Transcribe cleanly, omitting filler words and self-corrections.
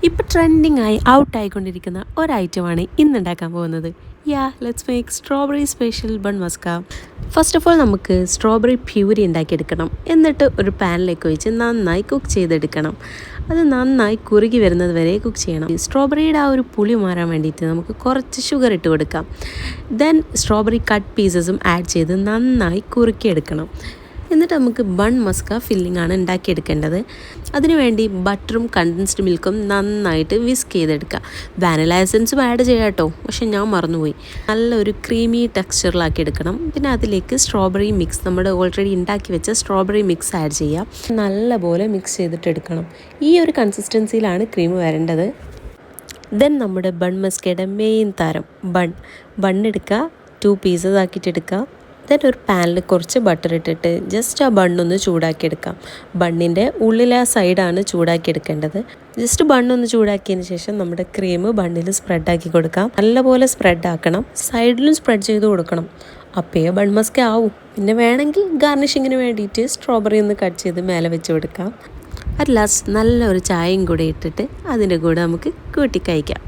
ഇപ്പോൾ ട്രെൻഡിങ് ആയി ഔട്ടായിക്കൊണ്ടിരിക്കുന്ന ഒരു ഐറ്റമാണ് ഇന്ന് ഉണ്ടാക്കാൻ പോകുന്നത്. Let's make strawberry special bun Musca. First of all നമുക്ക് സ്ട്രോബെറി പ്യൂരി ഉണ്ടാക്കിയെടുക്കണം. എന്നിട്ട് ഒരു പാനിലേക്ക് ഒഴിച്ച് നന്നായി കുക്ക് ചെയ്തെടുക്കണം. അത് നന്നായി കുറുകി വരുന്നത് വരെ കുക്ക് ചെയ്യണം. സ്ട്രോബെറിയുടെ ആ ഒരു പുളി മാറാൻ വേണ്ടിയിട്ട് നമുക്ക് കുറച്ച് ഷുഗർ ഇട്ട് കൊടുക്കാം. ദെൻ സ്ട്രോബെറി കട്ട് പീസസും ആഡ് ചെയ്ത് നന്നായി കുറുക്കിയെടുക്കണം. എന്നിട്ട് നമുക്ക് ബൺ മസ്ക ഫില്ലിംഗ് ആണ് ഉണ്ടാക്കിയെടുക്കേണ്ടത്. അതിനുവേണ്ടി ബട്ടറും കണ്ടൻസ്ഡ് മിൽക്കും നന്നായിട്ട് വിസ്ക് ചെയ്തെടുക്കുക. വാനില എസൻസും ആഡ് ചെയ്യാം കേട്ടോ, പക്ഷെ ഞാൻ മറന്നുപോയി. നല്ലൊരു ക്രീമി ടെക്സ്ചറിലാക്കി എടുക്കണം. പിന്നെ അതിലേക്ക് സ്ട്രോബെറി മിക്സ്, നമ്മൾ ഓൾറെഡി ഉണ്ടാക്കി വെച്ച സ്ട്രോബെറി മിക്സ് ആഡ് ചെയ്യാം. നല്ലപോലെ മിക്സ് ചെയ്തിട്ട് എടുക്കണം. ഈ ഒരു കൺസിസ്റ്റൻസിയിലാണ് ക്രീം വരേണ്ടത്. ദെൻ നമ്മുടെ ബൺ മസ്കയുടെ മെയിൻ താരം ബൺ എടുക്കുക, 2 പീസസ് ആക്കിയിട്ട് എടുക്കുക. ദെൻ ഒരു പാനിൽ കുറച്ച് ബട്ടർ ഇട്ടിട്ട് ജസ്റ്റ് ആ ബണ്ണൊന്ന് ചൂടാക്കിയെടുക്കാം. ബണ്ണിൻ്റെ ഉള്ളിലെ ആ സൈഡാണ് ചൂടാക്കിയെടുക്കേണ്ടത്. ജസ്റ്റ് ബണ്ണൊന്ന് ചൂടാക്കിയതിന് ശേഷം നമ്മുടെ ക്രീം ബണ്ണിൽ സ്പ്രെഡാക്കി കൊടുക്കാം. നല്ലപോലെ സ്പ്രെഡ് ആക്കണം, സൈഡിലും സ്പ്രെഡ് ചെയ്ത് കൊടുക്കണം. അപ്പേ ബൺ മസ്ക ആവും. പിന്നെ വേണമെങ്കിൽ ഗാർണിഷിങ്ങിന് വേണ്ടിയിട്ട് സ്ട്രോബെറി ഒന്ന് കട്ട് ചെയ്ത് മേലെ വെച്ച് കൊടുക്കാം. അറ്റ് ലാസ്റ്റ് നല്ലൊരു ചായയും കൂടെ ഇട്ടിട്ട് അതിൻ്റെ കൂടെ നമുക്ക് കൂട്ടി കഴിക്കാം.